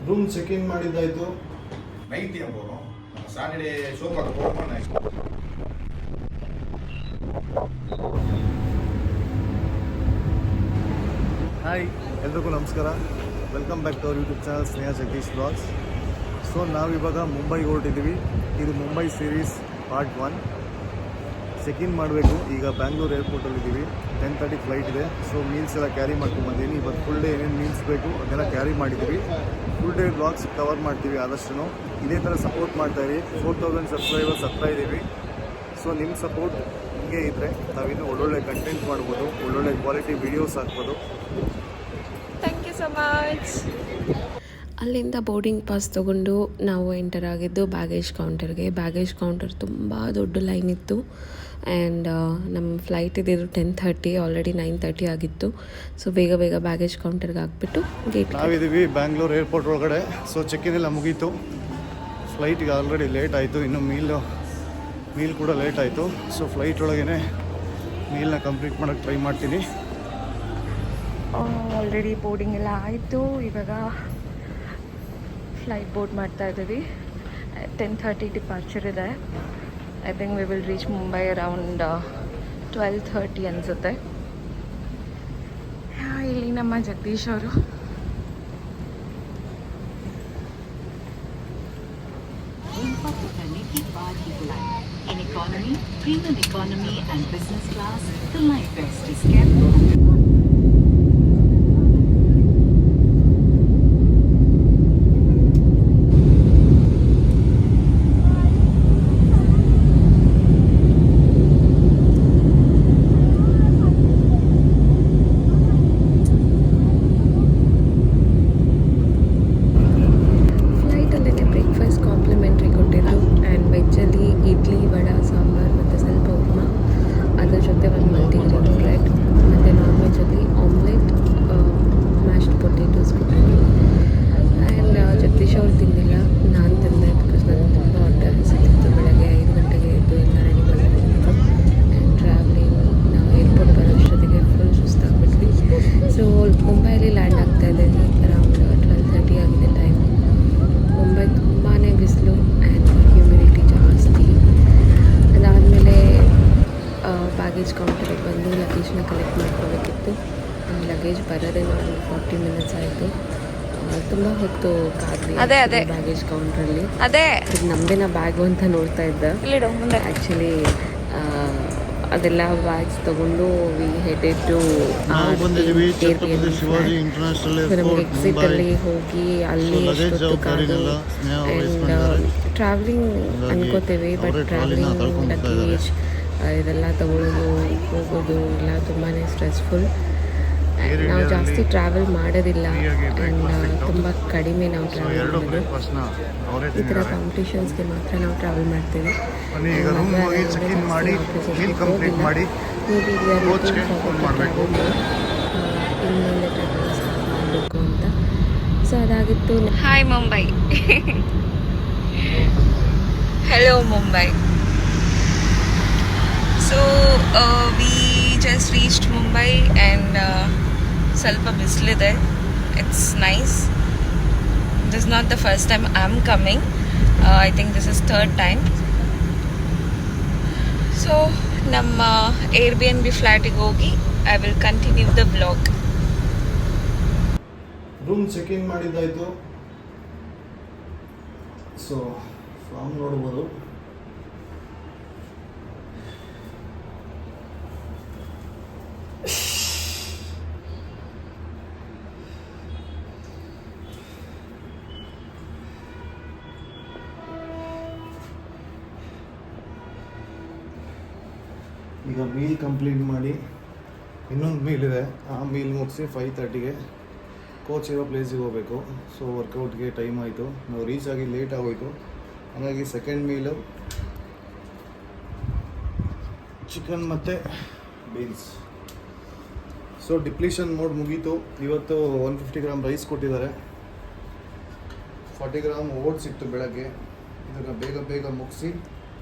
Room check in ಮಾಡಿದ್ದಾಯಿತು. Night ಬೋನು Saturday ಸೋಮವಾರ ಹೋಗೋಣ. Hi, ಎಲ್ರಿಗೂ ನಮಸ್ಕಾರ. Welcome back to our YouTube channel Sneha Jagadish blogs. So ನಾವಿವಾಗ ಮುಂಬೈಗೆ ಹೊರಟಿದ್ದೀವಿ. ಇದು Mumbai series part 1. Check in ಮಾಡಬೇಕು. ಈಗ ಬ್ಯಾಂಗ್ಳೂರು ಏರ್ಪೋರ್ಟಲ್ಲಿದ್ದೀವಿ. 10:30 ಫ್ಲೈಟ್ ಇದೆ. ಸೊ ಮೀಲ್ಸ್ ಎಲ್ಲ ಕ್ಯಾರಿ ಮಾಡ್ಕೊಂಡ್ಬಂದೀನಿ. ಇವತ್ತು ಫುಲ್ ಡೇ ಏನೇನು ಮೀಲ್ಸ್ ಬೇಕು ಅದೆಲ್ಲ ಕ್ಯಾರಿ ಮಾಡಿದ್ದೀವಿ. ಫುಲ್ ಡೇ ಬ್ಲಾಗ್ಸ್ ಕವರ್ ಮಾಡ್ತೀವಿ ಆದಷ್ಟು. ಇದೇ ಥರ ಸಪೋರ್ಟ್ ಮಾಡ್ತಾಯಿರಿ. 4000 ಸಬ್ಸ್ಕ್ರೈಬರ್ಸ್ ಹತ್ತಾ ಇದ್ದೀವಿ. ಸೊ ನಿಮ್ಮ ಸಪೋರ್ಟ್ ಹಿಂಗೆ ಇದ್ದರೆ ನಾವಿನ್ನೂ ಒಳ್ಳೊಳ್ಳೆ ಕಂಟೆಂಟ್ ಮಾಡ್ಬೋದು, ಒಳ್ಳೊಳ್ಳೆ ಕ್ವಾಲಿಟಿ ವೀಡಿಯೋಸ್ ಹಾಕ್ಬೋದು. Thank you so much. ಅಲ್ಲಿಂದ ಬೋರ್ಡಿಂಗ್ ಪಾಸ್ ತೊಗೊಂಡು ನಾವು ಎಂಟರ್ ಆಗಿದ್ದು ಬ್ಯಾಗೇಜ್ ಕೌಂಟರ್ಗೆ. ಬ್ಯಾಗೇಜ್ ಕೌಂಟರ್ ತುಂಬ ದೊಡ್ಡ ಲೈನ್ ಇತ್ತು. ಆ್ಯಂಡ್ ನಮ್ಮ ಫ್ಲೈಟ್ ಇದ್ದಿದ್ದು 10:30, ಆಲ್ರೆಡಿ 9:30 ಆಗಿತ್ತು. ಸೊ ಬೇಗ ಬ್ಯಾಗೇಜ್ ಕೌಂಟರ್ಗೆ ಹಾಕ್ಬಿಟ್ಟು ಗೇಟ್ ನಾವಿದ್ದೀವಿ ಬ್ಯಾಂಗ್ಳೂರು ಏರ್ಪೋರ್ಟ್ ಒಳಗಡೆ. ಸೊ ಚೆಕ್ ಇನ್ ಎಲ್ಲ ಮುಗೀತು. ಫ್ಲೈಟಿಗೆ ಆಲ್ರೆಡಿ ಲೇಟ್ ಆಯಿತು. ಇನ್ನು ಮೀಲ್ ಕೂಡ ಲೇಟ್ ಆಯಿತು. ಸೊ ಫ್ಲೈಟ್ ಒಳಗೇ ಮೀಲ್ನ ಕಂಪ್ಲೀಟ್ ಮಾಡೋಕ್ಕೆ ಟ್ರೈ ಮಾಡ್ತೀನಿ. ಆಲ್ರೆಡಿ ಬೋರ್ಡಿಂಗ್ ಎಲ್ಲ ಆಯಿತು. ಇವಾಗ ಫ್ಲೈಟ್ ಬೋರ್ಡ್ ಮಾಡ್ತಾ ಇದ್ದೀವಿ. 10:30 ಡಿಪಾರ್ಚರ್ ಇದೆ. I think we will reach Mumbai around 12:30 ಅನಿಸುತ್ತೆ. ಇಲ್ಲಿ ನಮ್ಮ ಜಗದೀಶ್ ಅವರು. In economy, premium economy and business class, the life vest is kept. ಕೌಂಟರಿಗೆ ಬಂದು ಲಗೇಜ್ನ ಕಲೆಕ್ಟ್ ಮಾಡ್ಕೋಬೇಕಿತ್ತು. ಲಗೇಜ್ ಬರೋದೇ ನಾನು 40 ಮಿನಿಟ್ಸ್ ಆಯಿತು. ತುಂಬ ಹೊತ್ತು ಕಾದ್ವಿ ಬ್ಯಾಗೇಜ್ ಕೌಂಟ್ರಲ್ಲಿ. ಇದು ನಮ್ಮದೇನ ಬ್ಯಾಗು ಅಂತ ನೋಡ್ತಾ ಇದ್ದೆ. ಆ್ಯಕ್ಚುಲಿ ಅದೆಲ್ಲ ಬ್ಯಾಗ್ಸ್ ತೊಗೊಂಡು ವಿ ಹೆಡೆಡ್ ಟು ನಮಗೆ ಎಕ್ಸಿಟಲ್ಲಿ ಹೋಗಿ ಅಲ್ಲಿ ಎಷ್ಟೊತ್ತು ಕಾದು. And travelling ಅನ್ಕೋತೇವೆ, but travelling luggage ಇದೆಲ್ಲ ತಗೊಳ್ಳೋದು ಹೋಗೋದು ಎಲ್ಲ ತುಂಬಾ ಸ್ಟ್ರೆಸ್ಫುಲ್. ನಾವು ಜಾಸ್ತಿ ಟ್ರಾವೆಲ್ ಮಾಡೋದಿಲ್ಲ. ಆ್ಯಂಡ್ ತುಂಬ ಕಡಿಮೆ ನಾವು ಟ್ರಾವೆಲ್ ಮಾಡೋದು. ಈ ಥರ ಕಾಂಪಿಟೇಷನ್ಸ್ಗೆ ಮಾತ್ರ ನಾವು ಟ್ರಾವೆಲ್ ಮಾಡ್ತೇವೆ. ಇನ್ಮೇಲೆ ಟ್ರಾವೆಲ್ ಮಾಡಬೇಕು ಅಂತ. So ಅದಾಗಿತ್ತು. Hi Mumbai. Hello Mumbai. So we just reached Mumbai and ಸ್ವಲ್ಪ ಬಿಸಿಲಿದೆ. It's nice. This is not the first time I'm coming. I think this is third time. So ನಮ್ಮ Airbnb ಫ್ಲಾಟಿಗೆ ಹೋಗಿ I will continue the vlog. Room check in ಮಾಡಿದ್ದಾಯಿತು. So form ನೋಡ್ಬೋದು. ಈಗ meal complete ಮಾಡಿ ಇನ್ನೊಂದು meal ಇದೆ. ಆ meal ಮುಗಿಸಿ 5:30ಗೆ coach ಇರೋ ಪ್ಲೇಸಿಗೆ ಹೋಗಬೇಕು. ಸೊ ವರ್ಕೌಟ್ಗೆ ಟೈಮ್ ಆಯಿತು. ನಾವು ರೀಚ್ ಆಗಿ ಲೇಟ್ ಆಗೋಯಿತು. ಹಾಗಾಗಿ ಸೆಕೆಂಡ್ ಮೀಲು ಚಿಕನ್ ಮತ್ತು ಬೀನ್ಸ್. ಸೊ ಡಿಪ್ಲೀಷನ್ ಮೋಡ್ ಮುಗೀತು. ಇವತ್ತು 150 ಗ್ರಾಮ್ ರೈಸ್ ಕೊಟ್ಟಿದ್ದಾರೆ. 40 ಗ್ರಾಮ್ ಓಟ್ಸ್ ಇತ್ತು ಬೆಳಗ್ಗೆ. ಇದನ್ನು ಬೇಗ ಮುಗಿಸಿ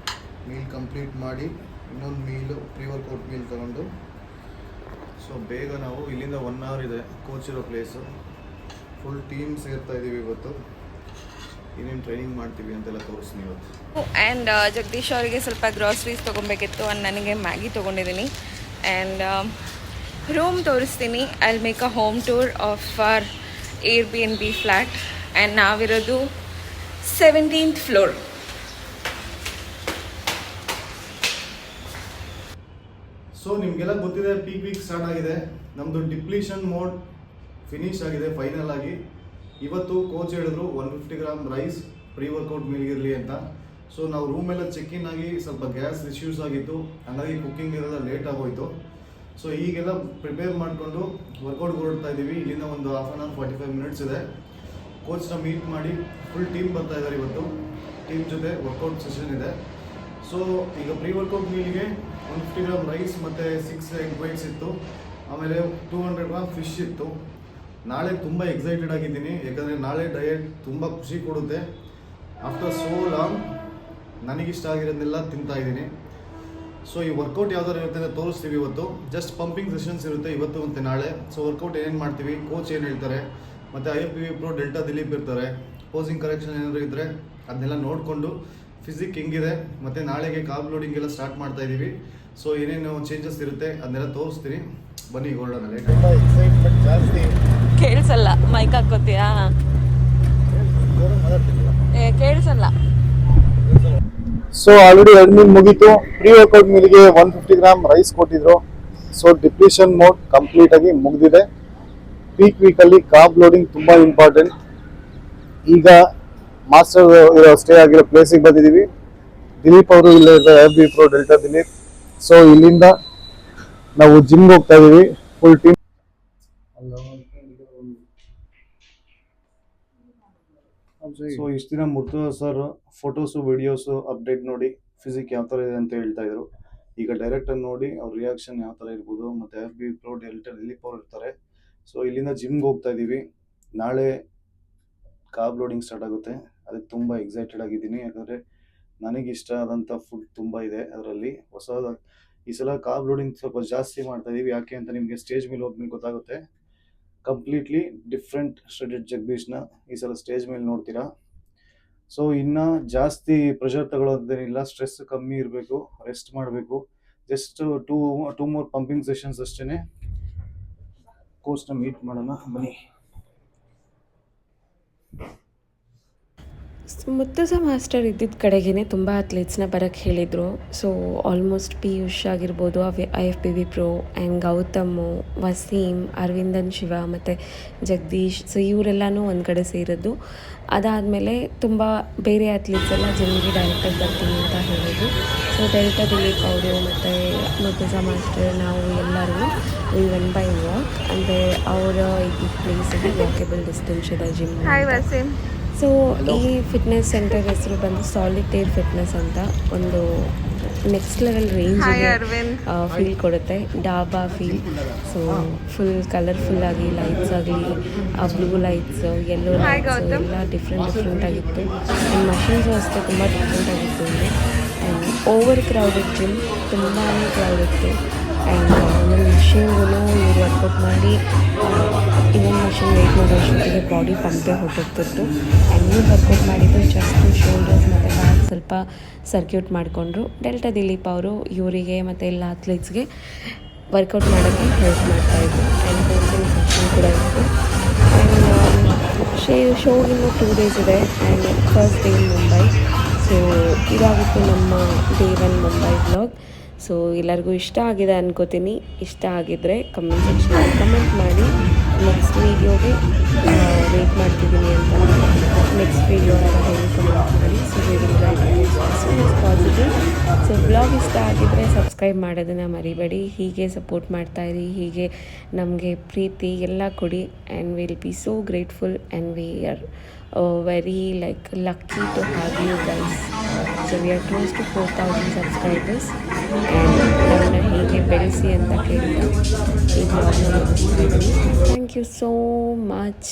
ಮೀಲ್ ಕಂಪ್ಲೀಟ್ ಮಾಡಿ ಇನ್ನೊಂದು ಮೀಲು ಪ್ರೀ ವರ್ಕೌಟ್ ಮೀಲ್ ತಗೊಂಡು ಸೊ ಬೇಗ ನಾವು ಇಲ್ಲಿಂದ 1 hour ಇದೆ ಕೋಚ್ ಇರೋ ಪ್ಲೇಸು. ಫುಲ್ ಟೀಮ್ ಸೇರ್ತಾ ಇದ್ದೀವಿ ಇವತ್ತು. ಏನೇನು ಟ್ರೈನಿಂಗ್ ಮಾಡ್ತೀವಿ ಅಂತೆಲ್ಲ ತೋರಿಸ್ತೀನಿ ಇವತ್ತು. ಆ್ಯಂಡ್ ಜಗದೀಶ್ ಅವರಿಗೆ ಸ್ವಲ್ಪ ಗ್ರಾಸರೀಸ್ ತೊಗೊಬೇಕಿತ್ತು ಆ್ಯಂಡ್ ನನಗೆ ಮ್ಯಾಗಿ ತೊಗೊಂಡಿದ್ದೀನಿ. ಆ್ಯಂಡ್ ರೂಮ್ ತೋರಿಸ್ತೀನಿ. I will make a home tour of our Airbnb flat. And ನಾವಿರೋದು 17th ಫ್ಲೋರ್. ಸೊ ನಿಮಗೆಲ್ಲ ಗೊತ್ತಿದೆ, ಪೀಕ್ ವೀಕ್ ಸ್ಟಾರ್ಟ್ ಆಗಿದೆ. ನಮ್ಮದು ಡಿಪ್ಲೀಷನ್ ಮೋಡ್ ಫಿನಿಶ್ ಆಗಿದೆ ಫೈನಲ್ ಆಗಿ. ಇವತ್ತು ಕೋಚ್ ಹೇಳಿದ್ರು 150 ಗ್ರಾಮ್ ರೈಸ್ ಪ್ರೀ ವರ್ಕೌಟ್ ಮೀಲ್ಗಿರಲಿ ಅಂತ. ಸೊ ನಾವು ರೂಮೆಲ್ಲ ಚೆಕ್ ಇನ್ ಆಗಿ ಸ್ವಲ್ಪ ಗ್ಯಾಸ್ ಇಶ್ಯೂಸ್ ಆಗಿತ್ತು, ಹಾಗಾಗಿ ಕುಕ್ಕಿಂಗ್ ಇರೋದ ಲೇಟ್ ಆಗೋಯ್ತು. ಸೊ ಈಗೆಲ್ಲ ಪ್ರಿಪೇರ್ ಮಾಡಿಕೊಂಡು ವರ್ಕೌಟ್ಗೆ ಹೊರಡ್ತಾ ಇದ್ದೀವಿ. ಇಲ್ಲಿಂದ ಒಂದು 1/2 hour 45 minutes ಇದೆ. ಕೋಚ್ನ ಮೀಟ್ ಮಾಡಿ ಫುಲ್ ಟೀಮ್ ಬರ್ತಾ ಇದ್ದಾರೆ ಇವತ್ತು. ಟೀಮ್ ಜೊತೆ ವರ್ಕೌಟ್ ಸೆಷನ್ ಇದೆ. ಸೊ ಈಗ ಪ್ರೀ ವರ್ಕೌಟ್ ಮೀಲ್ಗೆ 150 ಗ್ರಾಮ್ ರೈಸ್ ಮತ್ತು 6 egg whites ಇತ್ತು. ಆಮೇಲೆ 200 ಗ್ರಾಮ್ ಫಿಶ್ ಇತ್ತು. ನಾಳೆ ತುಂಬ ಎಕ್ಸೈಟೆಡ್ ಆಗಿದ್ದೀನಿ, ಯಾಕಂದರೆ ನಾಳೆ ಡಯಟ್ ತುಂಬ ಖುಷಿ ಕೊಡುತ್ತೆ. ಆಫ್ಟರ್ ಸೋ ಲಾಂಗ್ ನನಗಿಷ್ಟ ಆಗಿರೋದನ್ನೆಲ್ಲ ತಿಂತಾ ಇದ್ದೀನಿ. ಸೊ ಈ ವರ್ಕೌಟ್ ಯಾವ್ದಾರು ಇರುತ್ತೆ ಅಂತ ತೋರಿಸ್ತೀವಿ ಇವತ್ತು. ಜಸ್ಟ್ ಪಂಪಿಂಗ್ ಸೆಷನ್ಸ್ ಇರುತ್ತೆ ಇವತ್ತು ಮತ್ತು ನಾಳೆ. ಸೊ ವರ್ಕೌಟ್ ಏನೇನು ಮಾಡ್ತೀವಿ, ಕೋಚ್ ಏನು ಹೇಳ್ತಾರೆ, ಮತ್ತು IFBB Pro ಡೆಲ್ಟಾ ದಿಲೀಪ್ ಇರ್ತಾರೆ. ಪೋಸಿಂಗ್ ಕರೆಕ್ಷನ್ ಏನಾದರೂ ಇದ್ದರೆ ಅದನ್ನೆಲ್ಲ ನೋಡಿಕೊಂಡು ಫಿಸಿಕ್ ಹೆಂಗಿದೆ, ಮತ್ತು ನಾಳೆಗೆ ಕಾರ್ಬ್ ಲೋಡಿಂಗ್ ಎಲ್ಲ ಸ್ಟಾರ್ಟ್ ಮಾಡ್ತಾ ಇದ್ದೀವಿ. ಸೊ ಏನೇನು ಚೇಂಜಸ್ ಇರುತ್ತೆ ಅದನ್ನೆಲ್ಲ ತೋರಿಸ್ತೀನಿ. ಬನ್ನಿ ಹೊರಡೋಣ. ತುಂಬ ಎಕ್ಸೈಟ್ಮೆಂಟ್ ಜಾಸ್ತಿ. ಕೇಳಿಸಲ್ಲ, ಮೈಕ್ ಹಾಕೋತೀಯಾ? ಕೇಳಿಸಲ್ಲ. ಸೊ ಆಲ್ರೆಡಿ 2 ಮೀಲ್ ಮುಗೀತು. ಪ್ರೀ ವರ್ಕೌಟ್ ಮೀಲ್ಗೆ 150 ಗ್ರಾಮ್ ರೈಸ್ ಕೊಟ್ಟಿದ್ರು. ಸೊ ಡಿಪ್ಲೀಷನ್ ಮೋಡ್ ಕಂಪ್ಲೀಟ್ ಆಗಿ ಮುಗಿದಿದೆ. ಪೀಕ್ ವೀಕಲ್ಲಿ ಕಾರ್ಬ್ ಲೋಡಿಂಗ್ ತುಂಬ ಇಂಪಾರ್ಟೆಂಟ್. ಈಗ ಮಾಸ್ಟರ್ ಸ್ಟೇ ಆಗಿರೋ ಪ್ಲೇಸಿಗೆ ಬಂದಿದ್ದೀವಿ. ದಿಲೀಪ್ ಅವರು ಇಲ್ಲೇ ಇದ್ದಾರೆ, IFBB Pro delta Dilip. So ಇಲ್ಲಿಂದ ನಾವು ಜಿಮ್ಗೆ ಹೋಗ್ತಾ ಇದ್ದೀವಿ ಫುಲ್ ಟೀಮ್. ಸೊ ಇಷ್ಟು ದಿನ Murtuza sir photos videos update ನೋಡಿ ಫಿಸಿಕ್ ಯಾವ ಥರ ಇದೆ ಅಂತ ಹೇಳ್ತಾ ಇದ್ರು. ಈಗ ಡೈರೆಕ್ಟಾಗಿ ನೋಡಿ ಅವ್ರ ರಿಯಾಕ್ಷನ್ ಯಾವ ಥರ ಇರ್ಬೋದು. ಮತ್ತು IFBB Pro ಡೆಲ್ಟಾ ದಿಲೀಪ್ ಅವ್ರು ಇರ್ತಾರೆ. ಸೊ ಇಲ್ಲಿಂದ ಜಿಮ್ಗೆ ಹೋಗ್ತಾ ಇದ್ದೀವಿ. ನಾಳೆ ಕಾರ್ಬ್ ಲೋಡಿಂಗ್ ಸ್ಟಾರ್ಟ್ ಆಗುತ್ತೆ. ಅದಕ್ಕೆ ತುಂಬ ಎಕ್ಸೈಟೆಡ್ ಆಗಿದ್ದೀನಿ, ಯಾಕಂದರೆ ನನಗೆ ಇಷ್ಟ ಆದಂಥ ಫುಡ್ ತುಂಬ ಇದೆ ಅದರಲ್ಲಿ. ಈ ಸಲ ಕಾರ್ಬ್ ಲೋಡಿಂಗ್ ಸ್ವಲ್ಪ ಜಾಸ್ತಿ ಮಾಡ್ತಾ ಇದ್ದೀವಿ. ಯಾಕೆ ಅಂತ ನಿಮಗೆ ಸ್ಟೇಜ್ ಮೇಲೆ ಹೋದ್ಮೇಲೆ ಗೊತ್ತಾಗುತ್ತೆ. ಕಂಪ್ಲೀಟ್ಲಿ ಡಿಫ್ರೆಂಟ್ ಸ್ಟಡಿಡ್ ಜಗದೀಶ್ನ ಈ ಸಲ ಸ್ಟೇಜ್ ಮೇಲೆ ನೋಡ್ತೀರಾ. ಸೊ ಇನ್ನು ಜಾಸ್ತಿ ಪ್ರೆಷರ್ ತಗೊಳ್ಳೋದೇನಿಲ್ಲ, ಸ್ಟ್ರೆಸ್ ಕಮ್ಮಿ ಇರಬೇಕು, ರೆಸ್ಟ್ ಮಾಡಬೇಕು. Just two more pumping sessions ಅಷ್ಟೇ. ಕೋಚ್ನ ಮೀಟ್ ಮಾಡೋಣ ಬನ್ನಿ. ಮುತ್ತುಜ ಮಾಸ್ಟರ್ ಇದ್ದಿದ್ದ ಕಡೆಗೇ ತುಂಬ ಅಥ್ಲೀಟ್ಸ್ನ ಬರೋಕ್ಕೆ ಹೇಳಿದರು. ಸೊ ಆಲ್ಮೋಸ್ಟ್ ಪಿಯೂಷ್ ಆಗಿರ್ಬೋದು, IFBB Pro and ಗೌತಮು, Waseem, Aravindan Shiva ಮತ್ತು ಜಗದೀಶ್. ಸೊ ಇವರೆಲ್ಲನೂ ಒಂದು ಕಡೆ ಸೇರಿದ್ದು. ಅದಾದಮೇಲೆ ತುಂಬ ಬೇರೆ ಅಥ್ಲೀಟ್ಸ್ ಎಲ್ಲ ಜಿಮ್ಗೆ ಡೈರೆಕ್ಟಾಗಿ ಬರ್ತೀನಿ ಅಂತ ಹೇಳಿದ್ರು. ಸೊ ಡೆಲ್ಟಾ ದಿಲೀಪ್ ಅವರು ಮತ್ತು ಮುತ್ತುಜ ಮಾಸ್ಟರ್ ನಾವು ಎಲ್ಲರೂ ವಿ ವೆಂಟ್ ಬೈ ವಾಕ್. ಅಂದರೆ ಅವರ ಈ ಪ್ಲೇಸಿಗೆ ವಾಕೇಬಲ್ ಡಿಸ್ಟೆನ್ಸ್ ಇದೆ ಜಿಮ್. ಹಾಯ್ ವಸೀಮ್. ಸೊ ಈ ಫಿಟ್ನೆಸ್ ಸೆಂಟರ್ ಹೆಸರು ಬಂದು ಸಾಲಿಟೇರ್ ಫಿಟ್ನೆಸ್ ಅಂತ. ಒಂದು ನೆಕ್ಸ್ಟ್ ಲೆವೆಲ್ ರೇಂಜಿಗೆ ಫೀಲ್ ಕೊಡುತ್ತೆ, dhaba feel. So full colourful ಆಗಿ ಲೈಟ್ಸ್ ಆಗಲಿ, ಬ್ಲೂ ಲೈಟ್ಸ್, ಯೆಲ್ಲೋ ಲೈಟ್ಸ್ ಎಲ್ಲ ಡಿಫ್ರೆಂಟ್ ಆಗಿತ್ತು. ಆ್ಯಂಡ್ ಮಷೀನ್ಸು ಅಷ್ಟೇ ತುಂಬ ಡಿಫ್ರೆಂಟ್ ಆಗಿತ್ತು. ಆ್ಯಂಡ್ ಓವರ್ ಕ್ರೌಡೆಡ್ ಜಿಮ್, ತುಂಬಾ ಕ್ರೌಡ್ ಇತ್ತು. ಆ್ಯಂಡ್ ನನ್ನ ಮಿಷಿನ್ಗೂ ಇವ್ರು ವರ್ಕೌಟ್ ಮಾಡಿ ಇನ್ನೊಂದು ಮಷಿನ್ ವೆಯ್ಟ್ ಮಾಡೋಷ್ಟೊತ್ತಿಗೆ ಬಾಡಿ ಪಂಪೇ ಹೊರಟೋಗ್ತಿತ್ತು. ಆ್ಯಂಡ್ ಇವ್ರು ವರ್ಕೌಟ್ ಮಾಡಿದ್ದು ಚೆಸ್ಟ್, ಶೋಲ್ಡರ್ಸ್ ಮತ್ತು ಬ್ಯಾಕ್ ಸ್ವಲ್ಪ ಸರ್ಕ್ಯೂಟ್ ಮಾಡಿಕೊಂಡ್ರು. ಡೆಲ್ಟಾ ದಿಲೀಪ್ ಅವರು ಇವರಿಗೆ ಮತ್ತು ಎಲ್ಲ ಅಥ್ಲೀಟ್ಸ್ಗೆ ವರ್ಕೌಟ್ ಮಾಡೋಕ್ಕೆ ಹೆಲ್ಪ್ ಮಾಡ್ತಾಯಿದ್ರು. ಆ್ಯಂಡ್ ಕೋಚಿಂಗ್ ಸೆಷನ್ ಕೂಡ ಇತ್ತು. ಆ್ಯಂಡ್ ಶೋಗಿನ್ನು 2 days ಇದೆ. And first day in Mumbai. So ಇದಾಗಿತ್ತು ನಮ್ಮ ಡೇ 1 ಮುಂಬೈ ವ್ಲಾಗ್. ಸೊ ಎಲ್ಲರಿಗೂ ಇಷ್ಟ ಆಗಿದೆ ಅನ್ಕೋತೀನಿ. ಇಷ್ಟ ಆಗಿದ್ದರೆ ಕಮೆಂಟ್ ಸೆಕ್ಷನಲ್ಲಿ ಕಮೆಂಟ್ ಮಾಡಿ. ನೆಕ್ಸ್ಟ್ ವೀಡಿಯೋಗೆ ವೇಟ್ ಮಾಡ್ತಿದ್ದೀನಿ ಅಂತ ನೆಕ್ಸ್ಟ್ ವೀಡಿಯೋ ಹೇಳಿ ಕಮೆಂಟ್ ಮಾಡಿ. So positive. ಸೊ ಬ್ಲಾಗ್ ಇಷ್ಟ ಆಗಿದ್ದರೆ ಸಬ್ಸ್ಕ್ರೈಬ್ ಮಾಡೋದನ್ನು ಮರಿಬೇಡಿ. ಹೀಗೆ ಸಪೋರ್ಟ್ ಮಾಡ್ತಾಯಿರಿ, ಹೀಗೆ ನಮಗೆ ಪ್ರೀತಿ ಎಲ್ಲ ಕೊಡಿ. And will be so grateful and we are very lucky to have you guys. So we are close to 4,000 subscribers and ನಮ್ಮನ್ನ ಹೀಗೆ ಬೆಳೆಸಿ ಅಂತ ಕೇಳ್ತಾ ಈ ಬ್ಲಾಗ್ನ ಮುಗಿಸ್ತಾ ಇದ್ದೀನಿ. Thank you so much.